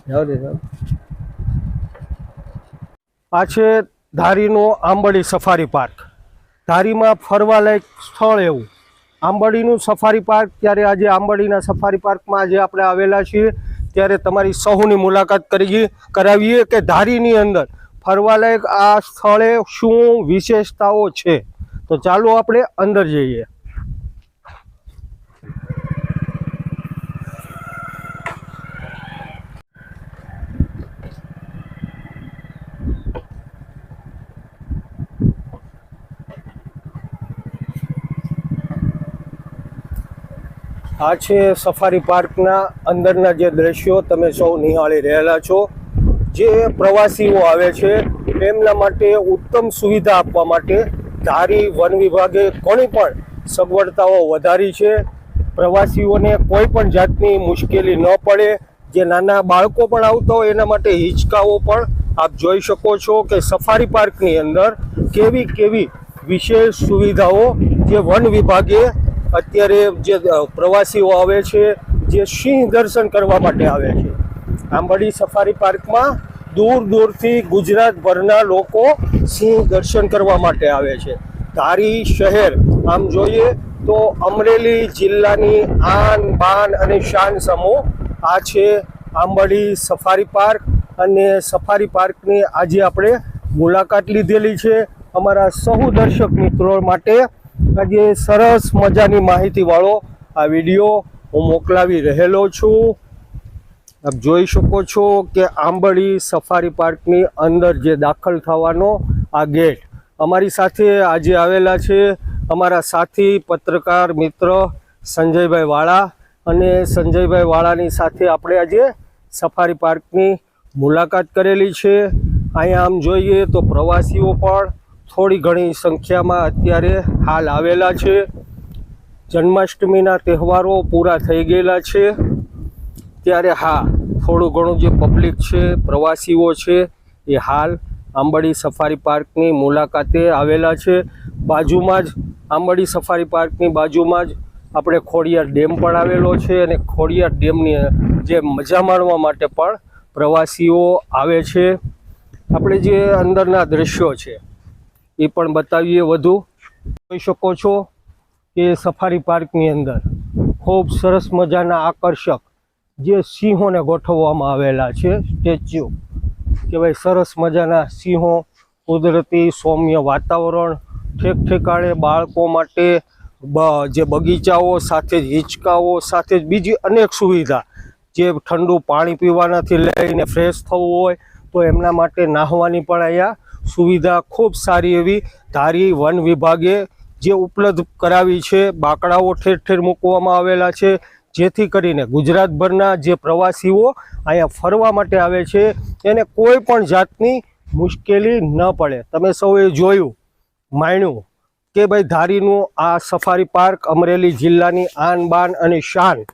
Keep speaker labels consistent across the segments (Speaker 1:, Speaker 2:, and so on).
Speaker 1: આ છે ધારીનો આંબડી safari park. ધારીમાં ફરવાલાયક સ્થળ એવું આંબડીનું સફારી પાર્ક। ત્યારે આજે આંબડીના સફારી પાર્કમાં આજે આપણે આવેલા છીએ, ત્યારે તમારી સૌની મુલાકાત કરાવીએ કે ધારીની અંદર ફરવાલાયક આ સ્થળે શું વિશેષતાઓ છે। તો ચાલો આપણે અંદર જઈએ। આ છે સફારી પાર્કના અંદરના જે દ્રશ્યો તમે સૌ નિહાળી રહેલા છો। જે પ્રવાસીઓ આવે છે તેમના માટે ઉત્તમ સુવિધા આપવા માટે ધારી વન વિભાગે ઘણી પણ સગવડતાઓ વધારી છે। પ્રવાસીઓને કોઈ પણ જાતની મુશ્કેલી ન પડે। જે નાના બાળકો પણ આવતા હોય એના માટે હિંચકાઓ પણ આપ જોઈ શકો છો કે સફારી પાર્કની અંદર કેવી કેવી વિશેષ સુવિધાઓ જે વન વિભાગે અત્યારે જે પ્રવાસીઓ આવે છે, જે સિંહ દર્શન કરવા માટે આવે છે, આંબડી સફારી પાર્કમાં દૂર દૂરથી ગુજરાતભરના લોકો સિંહ દર્શન કરવા માટે આવે છે। ધારી શહેર આમ જોઈએ તો અમરેલી જિલ્લાની આન બાન અને શાન સમૂહ આ છે આંબડી સફારી પાર્ક। અને સફારી પાર્કની આજે આપણે મુલાકાત લીધેલી છે અમારા સહુ દર્શક મિત્રો માટે। આજે સરસ મજાની માહિતીવાળો આ વિડીયો હું મોકલાવી રહેલો છું। આપ જોઈ શકો છો કે આંબડી સફારી પાર્કની અંદર જે દાખલ થવાનો આ ગેટ અમારી સાથે આજે આવેલા છે અમારા સાથી પત્રકાર મિત્ર સંજયભાઈ વાળા। અને સંજયભાઈ વાળાની સાથે આપણે આજે સફારી પાર્કની મુલાકાત કરેલી છે। અહીંયા આમ જોઈએ તો પ્રવાસીઓ પણ થોડી ઘણી સંખ્યામાં અત્યારે હાલ આવેલા છે। જન્માષ્ટમીના તહેવારો પૂરા થઈ ગયેલા છે, ત્યારે હા થોડું ઘણું જે પબ્લિક છે, પ્રવાસીઓ છે, એ હાલ આંબડી સફારી પાર્કની મુલાકાતે આવેલા છે। બાજુમાં જ આંબડી સફારી પાર્કની બાજુમાં જ આપણે ખોડિયાર ડેમ પણ આવેલો છે, અને ખોડિયાર ડેમની જે મજા માણવા માટે પણ પ્રવાસીઓ આવે છે। આપણે જે અંદરના દ્રશ્યો છે એ પણ બતાવીએ વધુ। જોઈ શકો છો કે સફારી પાર્કની અંદર ખૂબ સરસ મજાના આકર્ષક જે સિંહોને ગોઠવવામાં આવેલા છે સ્ટેચ્યુ, કે ભાઈ સરસ મજાના સિંહો, કુદરતી સૌમ્ય વાતાવરણ, ઠેક ઠેકાણે બાળકો માટે જે બગીચાઓ સાથે જ હિંચકાઓ સાથે જ બીજી અનેક સુવિધા, જે ઠંડુ પાણી પીવાનાથી લઈને ફ્રેશ થવું હોય તો એમના માટે નાહવાની પણ અહીંયા સુવિધા ખૂબ સારી એવી ધારી વન વિભાગે જે ઉપલબ્ધ કરાવી છે। બાકડાઓ ઠેર ઠેર મૂકવામાં આવેલા છે, જેથી કરીને ગુજરાતભરના જે પ્રવાસીઓ અહીંયા ફરવા માટે આવે છે એને કોઈ પણ જાતની મુશ્કેલી ન પડે। તમે સૌએ જોયું માણ્યું કે ભાઈ ધારીનું આ સફારી પાર્ક અમરેલી જિલ્લાની આન બાન અને શાન।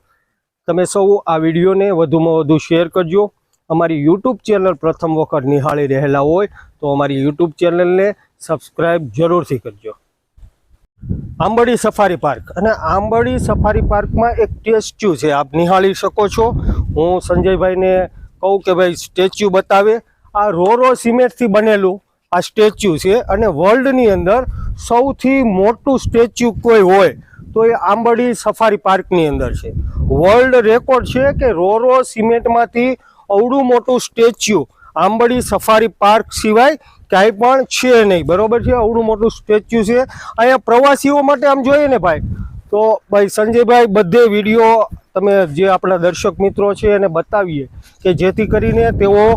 Speaker 1: તમે સૌ આ વિડીયોને વધુમાં વધુ શેર કરજો। અમારી યુટ્યુબ ચેનલ પ્રથમ વખત નિહાળી રહેલા હોય તો અમારી યુટ્યુબ ચેનલને સબસ્ક્રાઈબ જરૂરથી કરજો। આંબડી સફારી પાર્ક, અને આંબડી સફારી પાર્કમાં એક સ્ટેચ્યુ છે, આપ નિહાળી શકો છો। હું સંજયભાઈને કહું કે ભાઈ સ્ટેચ્યુ બતાવે। આ રોરો સિમેન્ટથી બનેલું આ સ્ટેચ્યુ છે, અને વર્લ્ડની અંદર સૌથી મોટું સ્ટેચ્યુ કોઈ હોય તો એ આંબડી સફારી પાર્કની અંદર છે। વર્લ્ડ રેકોર્ડ છે કે રોરો સિમેન્ટમાંથી અવડું મોટું સ્ટેચ્યુ આંબડી સફારી પાર્ક સિવાય ક્યાંય પણ છે નહીં, બરોબર છે। અવડું મોટું સ્ટેચ્યુ છે અહીંયા પ્રવાસીઓ માટે। આમ જોઈએ ને ભાઈ તો ભાઈ સંજયભાઈ બધે વિડીયો તમે જે આપણા દર્શક મિત્રો છે એને બતાવીએ કે જેથી કરીને તેઓ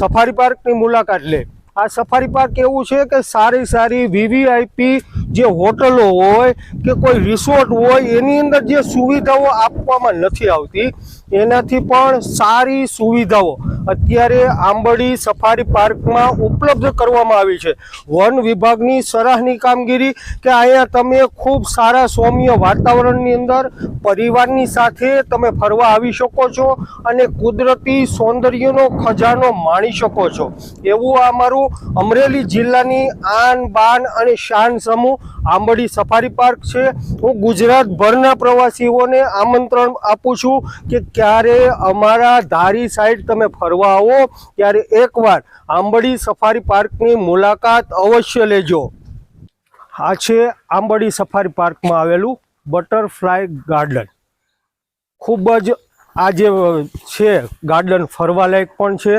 Speaker 1: સફારી પાર્કની મુલાકાત લે। આ સફારી પાર્ક એવું છે કે સારી સારી વીવીઆઈપી જે હોટલો હોય કે કોઈ રિસોર્ટ હોય એની અંદર જે સુવિધાઓ આપવામાં નથી આવતી એનાથી પણ સારી સુવિધાઓ અત્યારે આંબડી સફારી પાર્કમાં ઉપલબ્ધ કરવામાં આવી છે। વન વિભાગની સરાહની કામગીરી કે અહીંયા તમે ખૂબ સારા સૌમ્ય વાતાવરણની અંદર પરિવારની સાથે તમે ફરવા આવી શકો છો અને કુદરતી સૌંદર્યનો ખજાનો માણી શકો છો। એવું આ અમારું અમરેલી જિલ્લાની આન બાન અને શાન સમૂહ આંબડી સફારી પાર્ક છે। હું ગુજરાતભરના પ્રવાસીઓને આમંત્રણ આપું છું કે ક્યારે અમારા ધારી સાઈડ તમે ફરવા આવો ત્યારે એકવાર આંબડી સફારી પાર્કની મુલાકાત અવશ્ય લેજો. આ છે આંબડી સફારી પાર્કમાં આવેલું બટરફ્લાય ગાર્ડન. ખૂબ જ આ જે છે ગાર્ડન ફરવાલાયક પણ છે.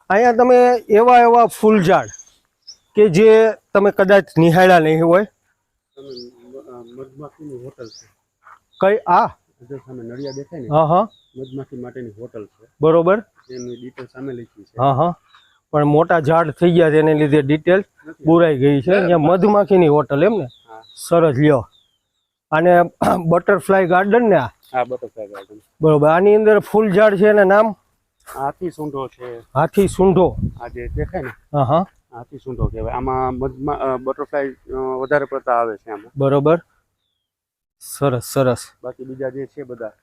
Speaker 1: અહીંયા તમે એવા ફૂલ ઝાડ કે જે તમે કદાચ નિહાળ્યા નહીં હોય.
Speaker 2: મધમાખીની હોટલ છે
Speaker 1: કઈ આ
Speaker 2: જો સામે નળિયા દેખાય ને
Speaker 1: હા હા
Speaker 2: મધમાખી માટેની હોટલ છે
Speaker 1: બરોબર
Speaker 2: એની ડિટેલ સામે લખી છે.
Speaker 1: હા હા પણ મોટા ઝાડ થઈ ગયા છે એને લીધે ડિટેલ બુરાઈ ગઈ છે. અહીંયા મધમાખીની હોટલ એમ ને સરસ લ્યો. અને બટરફ્લાય ગાર્ડન ને
Speaker 2: આ બટરફ્લાય ગાર્ડન
Speaker 1: બરોબર. આની અંદર ફૂલ ઝાડ છે એના નામ
Speaker 2: હાથી સૂંઢો છે.
Speaker 1: હાથી સૂંઢો
Speaker 2: આ જે દેખાય ને
Speaker 1: હા હા
Speaker 2: હાથી સૂંઢો કહેવાય. આમાં બટરફ્લાય વધારે પડતા આવે છે આમાં.
Speaker 1: બરોબર સરસ સરસ.
Speaker 2: બાકી બીજા જે છે બધા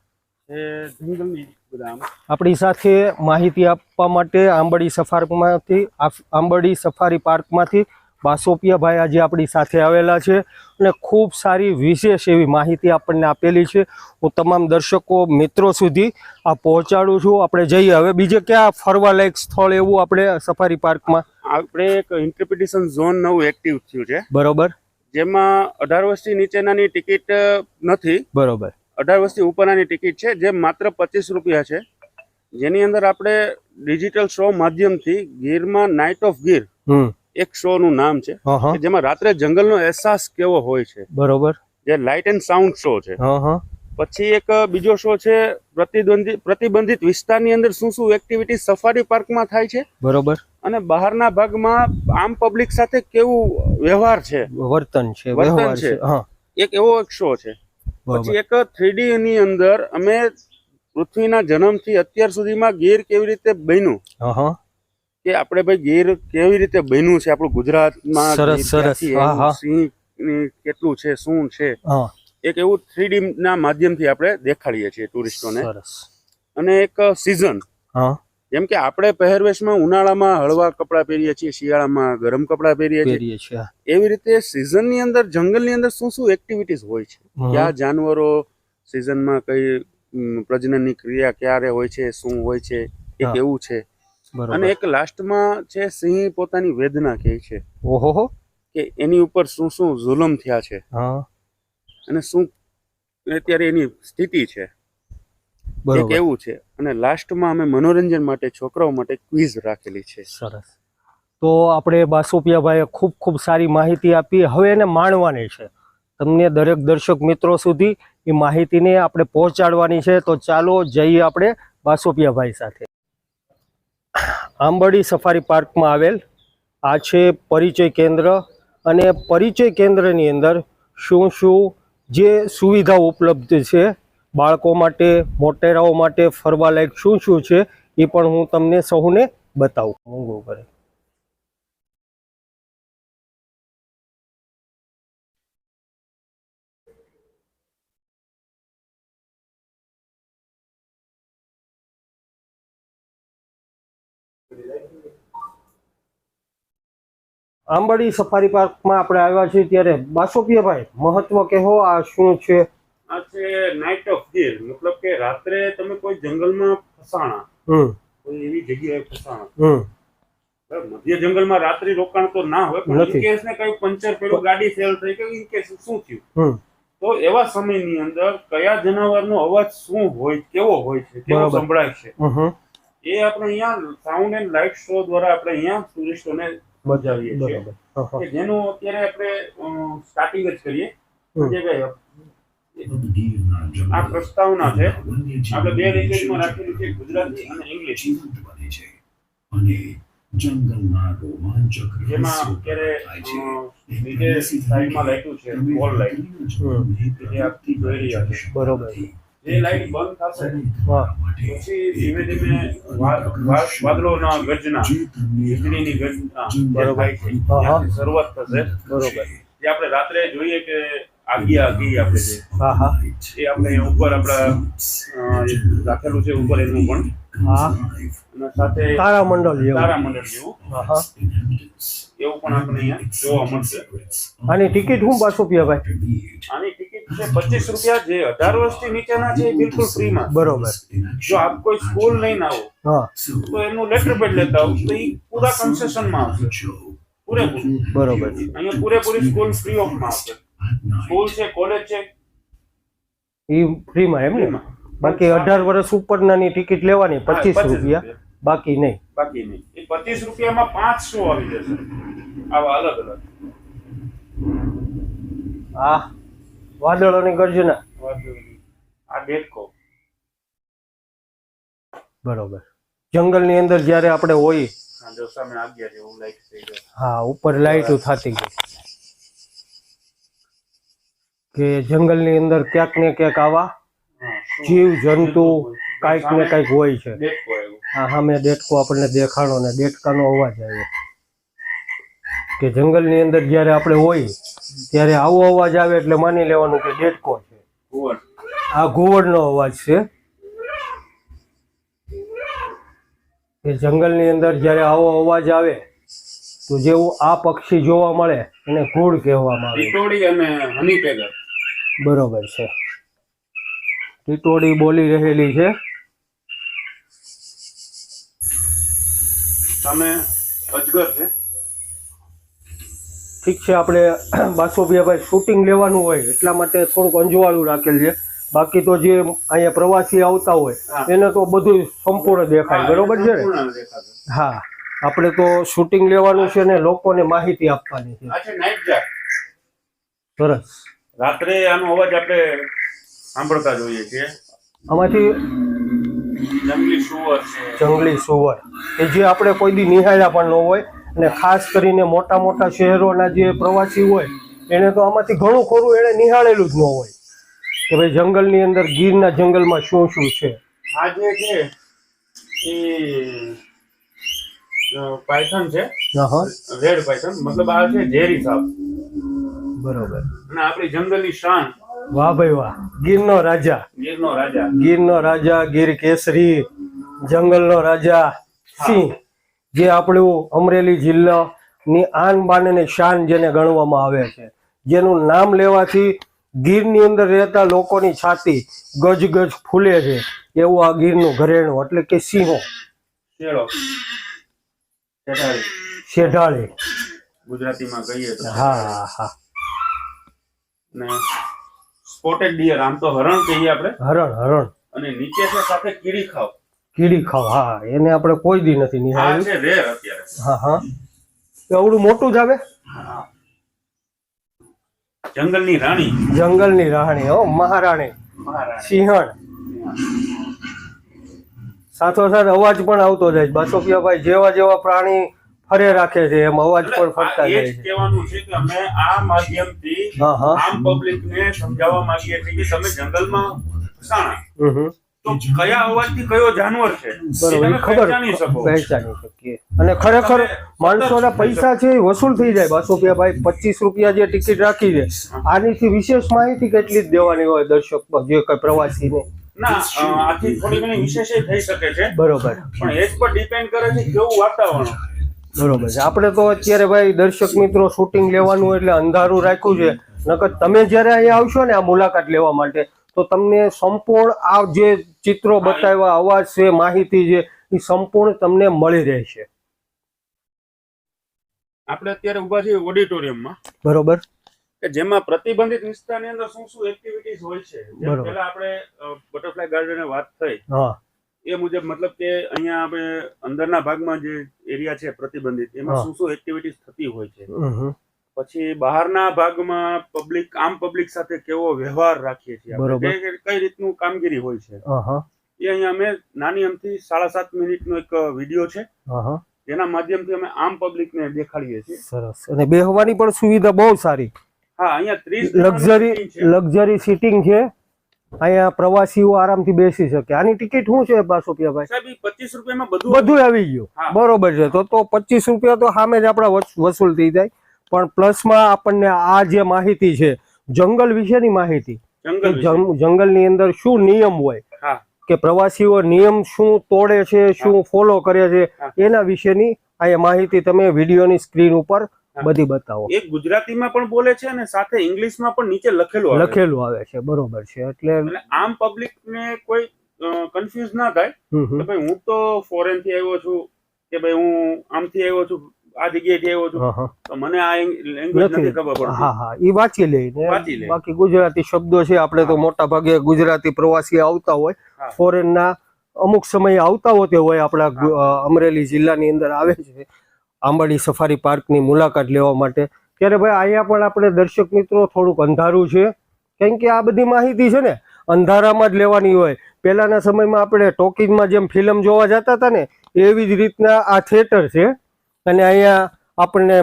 Speaker 2: એ જંગલની બધા
Speaker 1: આપણી સાથે માહિતી આપવા માટે આંબડી સફારી પાર્કમાંથી બાસોપિયાભાઈ આજે આપણી સાથે આવેલા છે અને ખૂબ સારી વિશેષ એવી માહિતી આપણને આપેલી છે. હું તમામ દર્શકો મિત્રો સુધી આ પહોંચાડું છું. આપણે જઈએ હવે બીજે ક્યાં ફરવાલાયક સ્થળ એવું આપણે સફારી પાર્કમાં
Speaker 2: આપણે એક ઇન્ટરપ્રિટેશન ઝોન નવું એક્ટિવ થયું છે
Speaker 1: બરોબર.
Speaker 2: જેમાં 18 વર્ષથી નીચેનાની ટિકિટ નથી.
Speaker 1: બરોબર
Speaker 2: 18 વર્ષથી ઉપરનાની ટિકિટ છે જે માત્ર 25 રૂપિયા છે. જેની અંદર આપણે ડિજિટલ શો માધ્યમથી ગીરમાં નાઇટ ઓફ ગીર એક શો નું નામ છે જેમાં રાત્રે જંગલનો અહેસાસ કેવો હોય છે.
Speaker 1: બરોબર
Speaker 2: જે લાઇટ એન્ડ સાઉન્ડ શો છે. પછી એક બીજો શો છે પ્રતિબંધિત વિસ્તારની અંદર શું શું એક્ટિવિટી સફારી પાર્કમાં થાય છે.
Speaker 1: બરોબર.
Speaker 2: અને બહારના ભાગમાં આમ પબ્લિક સાથે કેવું વ્યવહાર છે
Speaker 1: વર્તન છે
Speaker 2: એક એવો એક શો છે. પછી એક 3D ની અંદર અમે પૃથ્વીના જન્મથી અત્યાર સુધીમાં ગીર કેવી રીતે બન્યું કે આપણે ભાઈ ગીર કેવી રીતે બન્યું છે આપણું ગુજરાતમાં સિંહ કેટલું છે શું છે એક એવું 3D ના માધ્યમથી આપણે દેખાડીએ છીએ ટુરિસ્ટોને. અને એક સિઝન જેમ કે આપણે પહેરવેશમાં ઉનાળામાં હળવા કપડાં પહેરીએ છીએ શિયાળામાં ગરમ કપડાં પહેરીએ છીએ એવી રીતે સિઝનની અંદર જંગલની અંદર શું શું એક્ટિવિટીઝ હોય છે કયા જાનવરો સિઝનમાં કઈ પ્રજનનની ક્રિયા ક્યારે હોય છે શું હોય છે એ કેવું છે. અને એક લાસ્ટમાં છે સિંહ પોતાની વેદના કહે છે કે એની ઉપર શું શું જુલમ થયા છે અને શું અત્યારે એની સ્થિતિ છે એ કેવું છે. અને લાસ્ટમાં અમે મનોરંજન માટે છોકરાઓ માટે ક્વિઝ રાખેલી છે.
Speaker 1: સરસ. તો આપણે બાસોપિયાભાઈએ ખૂબ સારી માહિતી આપી. હવે એને માણવાની છે. તમને દરેક દર્શક મિત્રો સુધી એ માહિતીને આપણે પહોંચાડવાની છે. તો ચાલો જઈએ આપણે બાસોપિયાભાઈ સાથે. આંબડી સફારી પાર્કમાં આવેલ આ છે પરિચય કેન્દ્ર. અને પરિચય કેન્દ્રની અંદર શું જે સુવિધાઓ ઉપલબ્ધ છે બાળકો માટે મોટેરાઓ માટે ફરવાલાયક શું છે એ પણ હું તમને સૌને બતાવું. મોંઘું કરે આંબડી સફારી પાર્કમાં આપણે આવ્યા છીએ ત્યારે બાસોપિયાભાઈ મહત્વ કહેવો આ શું છે?
Speaker 2: આ છે નાઇટ ઓફ ગીર મતલબ કે રાત્રે તમે કોઈ જંગલમાં ફસાણા કોઈ એવી જગ્યાએ ફસાણા મધ્ય જંગલમાં રાત્રિ રોકાણ તો ના હોય પણ ઇનકેસ ને કઈ પંચર પેલું ગાડી ફેલ થઈ કે ઇનકેસ શું થયું તો એવા સમયની અંદર કયા જનાવરનો અવાજ શું હોય કેવો હોય છે કેવો સંભળાય છે એ આપણે અહીંયા સાઉન્ડ એન્ડ લાઇટ શો દ્વારા આપણે અહીંયા ટુરિસ્ટોને બજાવીએ છીએ કે જેનું અત્યારે આપણે સ્ટાર્ટિંગ જ કરીએ આ પ્રસ્તાવના છે આપણે બે લેંગ્વેજમાં રાખેલી છે ગુજરાતી અને ઇંગ્લિશ. જંગલના રોમાંચક જેમાં અત્યારે નીચે સાઈડમાં લાઈટું છે વોલ લાઈટ જે આપથી જોઈ રહ્યા છે.
Speaker 1: બરોબર.
Speaker 2: જે લાઈટ બંધ થશે પછી ધીમે ધીમે વાદળોના ગર્જના વીજળીની ગર્જના શરૂઆત થશે. બરોબર. જે આપણે રાત્રે જોઈએ કે આગી આપણે જે એ આપણે ઉપર આપણા રાખેલું છે ઉપર એનું પણ અને સાથે
Speaker 1: તારામંડળ જેવું
Speaker 2: એવું પણ આપણે અહીંયા જોવા મળશે.
Speaker 1: આની ટિકિટ શું બાસોપિયાભાઈ?
Speaker 2: આની ટિકિટ છે 25 રૂપિયા જે 18 વર્ષથી નીચેના છે એ બિલકુલ ફ્રીમાં.
Speaker 1: બરોબર.
Speaker 2: જો આપ કોઈ સ્કૂલ લઈને આવો
Speaker 1: હા
Speaker 2: તો એનું લેટર પેડ લેતા આવો તો એ પૂરા કન્સેશનમાં આવશે, પૂરેપૂરું.
Speaker 1: બરોબર.
Speaker 2: અહીંયા પૂરેપૂરી સ્કૂલ ફ્રી ઓફમાં આવશે. સ્કૂલ છે, કોલેજ છે,
Speaker 1: એ ફ્રીમાં એમ ને? બાકી 18 વર્ષ ઉપરનાની ટિકિટ લેવાની 25 રૂપિયા, બાકી નહીં.
Speaker 2: બાકી નહીં. એ 25 રૂપિયામાં 5 શો આવી જશે આવા અલગ અલગ.
Speaker 1: આ વાદળોની ગર્જના.
Speaker 2: આ ડેટકો.
Speaker 1: બરોબર. જંગલની અંદર જ્યારે આપણે હોઈએ,
Speaker 2: હા જો સામે આગ્યા જેવું લાઈટ થઈ ગયું.
Speaker 1: હા ઉપર લાઈટો થતી ગઈ કે જંગલની અંદર ક્યાંક ને ક્યાંક આવા જીવ જંતુ કાંઈક ને કાંઈક હોય છે.
Speaker 2: ડેટકો આવ્યું.
Speaker 1: હા હા મેં ડેટકો આપણને દેખાડો ને ડેટકાનો અવાજ આવ્યો કે જંગલની અંદર જ્યારે આપણે હોય ત્યારે આવો અવાજ આવે એટલે માની લેવાનું કે ડેટકો છે. આ ઘુવડનો અવાજ છે કે જંગલની અંદર જ્યારે આવો અવાજ આવે તો જેવું આ પક્ષી જોવા મળે એને ઘુડ કહેવામાં આવે.
Speaker 2: ટીટોડી અને હનીપેગર.
Speaker 1: બરોબર છે. ટીટોડી બોલી રહેલી છે.
Speaker 2: સામે અજગર છે.
Speaker 1: ઠીક છે, આપણે બાસોભિયાભાઈ શૂટિંગ લેવાનું હોય એટલા માટે થોડુંક અંજવાળું રાખેલ છે. બાકી તો જે અહીંયા પ્રવાસી આવતા હોય એને તો બધું સંપૂર્ણ દેખાય. બરોબર છે ને? હા આપણે તો શૂટિંગ લેવાનું છે ને લોકોને માહિતી આપવાની છે.
Speaker 2: આ છે નાઇટ જાર.
Speaker 1: સરસ.
Speaker 2: રાત્રે આનો અવાજ આપણે સાંભળતા જોઈએ છીએ.
Speaker 1: આમાંથી
Speaker 2: જંગલી સુવર છે.
Speaker 1: જંગલી સુવર કે જે આપણે કોઈ દી નિહાળ્યા પણ ન હોય અને ખાસ કરીને મોટા મોટા શહેરોના જે પ્રવાસી હોય એને તો આમાંથી ઘણું ખરું એને નિહાળેલું જ ન હોય કે ભાઈ જંગલની અંદર ગીરના જંગલમાં શું શું છે.
Speaker 2: આ જે છે એ પાયથન છે.
Speaker 1: હા
Speaker 2: રેડ પાયથન, મતલબ આ છે ઝેરી સાપ.
Speaker 1: બરોબર.
Speaker 2: અને આપણી જંગલની શાન.
Speaker 1: વાહ ભાઈ વાહ. ગીરનો રાજા.
Speaker 2: ગીરનો રાજા.
Speaker 1: ગીરનો રાજા, ગીર કેસરી, જંગલનો રાજા સિંહ, જે આપણું અમરેલી જિલ્લાની આન બાન અને શાન જેને ગણવામાં આવે છે, જેનું નામ લેવાથી ગીરની અંદર રહેતા લોકોની છાતી ગજ ગજ ફૂલે છે એવું આ ગીરનું ઘરેણું એટલે કે સિંહો.
Speaker 2: શેળો. શેઢાળી.
Speaker 1: શેઢાળી
Speaker 2: ગુજરાતીમાં કહીએ તો.
Speaker 1: હા હા.
Speaker 2: ને સ્પોટેડ ડિયર, આમ તો હરણ કહીએ આપણે.
Speaker 1: હરણ. હરણ
Speaker 2: અને નીચે છે સાથે કીડી ખાવ.
Speaker 1: કીડી ખાવ. હા એને આપણે કોઈ દી નથી
Speaker 2: આ
Speaker 1: નિહાળ્યું.
Speaker 2: છે રેર અત્યારે.
Speaker 1: હા હા. એવડું મોટું જ આવે.
Speaker 2: જંગલની રાણી.
Speaker 1: જંગલની રાણી. હો મહારાણી.
Speaker 2: મહારાણી.
Speaker 1: સિંહણ. સાથોસાથ અવાજ પણ આવતો જાય. બાસોફિયાભાઈ જેવા જેવા પ્રાણી ફરે રાખે છે એમ અવાજ પણ ફરતા
Speaker 2: એ
Speaker 1: જાય
Speaker 2: જ
Speaker 1: છે.
Speaker 2: કહેવાનું છે કે અમે આ માધ્યમથી
Speaker 1: હા હા.
Speaker 2: આમ પબ્લિકને સમજાવવા માંગીએ છીએ કે તમે જંગલમાં ફસાણા તો કયા અવાજથી કયો જાનવર છે એ
Speaker 1: બરોબર.
Speaker 2: તમે
Speaker 1: ખબર
Speaker 2: પહેચાની શકો.
Speaker 1: પહેચાની શકીએ. અને ખરેખર માણસોના પૈસા છે એ વસૂલ થઈ જાય. બાસોફિયાભાઈ 25 રૂપિયા જે ટિકિટ રાખી છે આનીથી વિશેષ માહિતી કેટલી જ દેવાની હોય દર્શક જે કઈ પ્રવાસીને?
Speaker 2: ના આથી થોડી ઘણી વિશેષ થઈ શકે છે.
Speaker 1: બરોબર.
Speaker 2: પણ એજ પર ડિપેન્ડ કરે છે કેવું વાતાવરણ.
Speaker 1: બરોબર છે. આપણે તો અત્યારે ભાઈ દર્શક મિત્રો શૂટિંગ લેવાનું એટલે અંધારું રાખ્યું છે. નકર તમે જ્યારે અહીંયા આવશો ને આ મુલાકાત લેવા માટે તો તમને સંપૂર્ણ આ જે ચિત્રો બતાવ્યા, અવાજ છે, માહિતી છે એ સંપૂર્ણ તમને મળી રહેશે.
Speaker 2: આપણે અત્યારે ઉભા છીએ ઓડિટોરિયમમાં.
Speaker 1: બરોબર.
Speaker 2: કે જેમાં પ્રતિબંધિત વિસ્તારની અંદર શું શું એક્ટિવિટીઝ હોય છે. જેમ
Speaker 1: બરોબર.
Speaker 2: પહેલા આપણે બટરફ્લાય ગાર્ડને વાત થઈ
Speaker 1: હા
Speaker 2: એ મુજબ, મતલબ કે અહીંયા આપણે અંદરના ભાગમાં જે એરિયા છે પ્રતિબંધિત એમાં શું શું એક્ટિવિટીઝ થતી હોય છે. પછી બહારના ભાગમાં પબ્લિક આમ પબ્લિક સાથે કેવો વ્યવહાર રાખીએ છીએ આપણે, કઈ રીતનું કામગીરી હોય છે એ અહીંયા અમે નાની અમથી 7.5 મિનિટનો એક વિડીયો છે જેના માધ્યમથી અમે આમ પબ્લિકને દેખાડીએ છીએ.
Speaker 1: સરસ. અને બેહવાની પણ સુવિધા બહુ સારી.
Speaker 2: હા અહીંયા 30
Speaker 1: લક્ઝરી સીટિંગ છે. અહીંયા પ્રવાસીઓ આરામથી બેસી શકે. આની ટિકિટ શું છે બાસોફિયાભાઈ?
Speaker 2: સાહેબ 25 રૂપિયામાં બધું
Speaker 1: આવી ગયું. બરોબર છે. તો 25 રૂપિયા તો સામે જ આપણા વસૂલ થઈ જાય. પણ પ્લસમાં આપણને આ જે માહિતી છે જંગલ વિશેની માહિતી, જંગલની અંદર શું નિયમ હોય કે પ્રવાસીઓ નિયમ શું તોડે છે, શું ફોલો કરે છે એના વિશેની અહીંયા માહિતી તમે વિડીયોની સ્ક્રીન ઉપર બધી બતાવો.
Speaker 2: એક ગુજરાતીમાં પણ બોલે છે અને સાથે ઇંગ્લિશમાં પણ નીચે લખેલું
Speaker 1: આવે છે. બરોબર છે. એટલે
Speaker 2: આમ પબ્લિક ને કોઈ કન્ફ્યુઝ ના થાય કે ભાઈ હું તો ફોરેન થી આવ્યો છું કે ભાઈ હું આમથી આવ્યો છું આ જગ્યાએથી આવ્યો છું તો મને આ લેંગ્વેજ નથી ખબર પડતી.
Speaker 1: હા હા, એ વાંચી લે. બાકી ગુજરાતી શબ્દો છે, આપણે તો મોટા ભાગે ગુજરાતી પ્રવાસી આવતા હોય, ફોરેન ના અમુક સમયે આવતા હોય આપણા અમરેલી જિલ્લાની અંદર આવે છે આંબાડી સફારી પાર્કની મુલાકાત લેવા માટે. ત્યારે ભાઈ અહીંયા પણ આપણે દર્શક મિત્રો થોડુંક અંધારું છે, કેમ કે આ બધી માહિતી છે ને અંધારામાં જ લેવાની હોય. પહેલાના સમયમાં આપણે ટોકીઝમાં જેમ ફિલ્મ જોવા જતા હતા ને એવી જ રીતના આ થિયેટર છે અને અહીંયા આપણને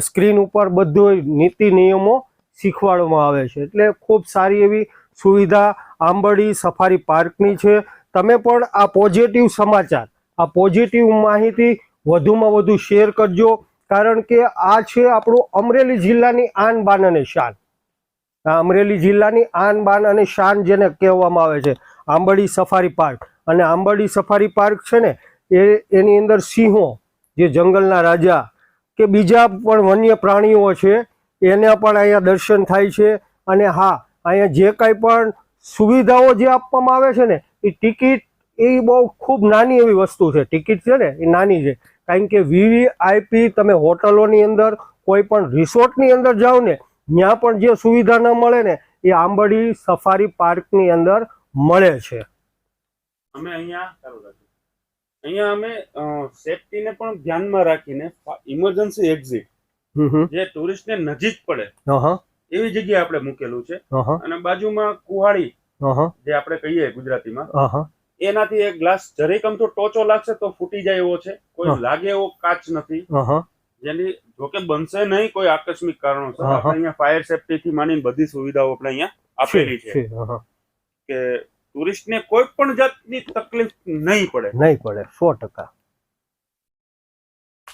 Speaker 1: સ્ક્રીન ઉપર બધું નીતિ નિયમો શીખવાડવામાં આવે છે. એટલે ખૂબ સારી એવી સુવિધા આંબાડી સફારી પાર્કની છે. તમે પણ આ પોઝિટિવ સમાચાર, આ પોઝિટિવ માહિતી વધુમાં વધુ શેર કરજો, કારણ કે આ છે આપણું અમરેલી જિલ્લાની આન બાન અને શાન. આ અમરેલી જિલ્લાની આન બાન અને શાન જેને કહેવામાં આવે છે આંબાડી સફારી પાર્ક. અને આંબાડી સફારી પાર્ક છે ને એની અંદર સિંહો, જે જંગલના રાજા કે બીજા પણ વન્ય પ્રાણીઓ છે એને પણ અહીંયા દર્શન થાય છે. અને હા, અહીંયા જે કાંઈ પણ સુવિધાઓ જે આપવામાં આવે છે ને એ ટિકિટ એ બહુ ખૂબ નાની એવી વસ્તુ છે. ટિકિટ છે ને એ નાની છે, કારણ કે VVIP તમે હોટલોની અંદર કોઈ પણ રિસોર્ટની અંદર જાઓ ને ત્યાં પણ જે સુવિધા ન મળે ને એ આંબાડી સફારી પાર્કની અંદર મળે છે.
Speaker 2: અમે અહીંયા અમે સેફટીને પણ ધ્યાનમાં રાખીને ઇમરજન્સી એક્ઝિટ જે ટુરિસ્ટને નજીક પડે એવી જગ્યાએ આપણે મૂકેલું છે. અને બાજુમાં કુહાડી જે આપણે કહીએ ગુજરાતીમાં, એનાથી એક ગ્લાસ જરીક આમ તો ટોચો લાગશે તો ફૂટી જાય એવો છે, કોઈ લાગે એવો કાચ નથી, જેની જોકે બનશે નહીં કોઈ આકસ્મિક કારણોસર. આપણે અહીંયા ફાયર સેફટી થી માંડીને બધી સુવિધાઓ આપણે અહીંયા આપેલી છે કે ટુરિસ્ટને કોઈ પણ જાતની તકલીફ નહીં પડે. 100%.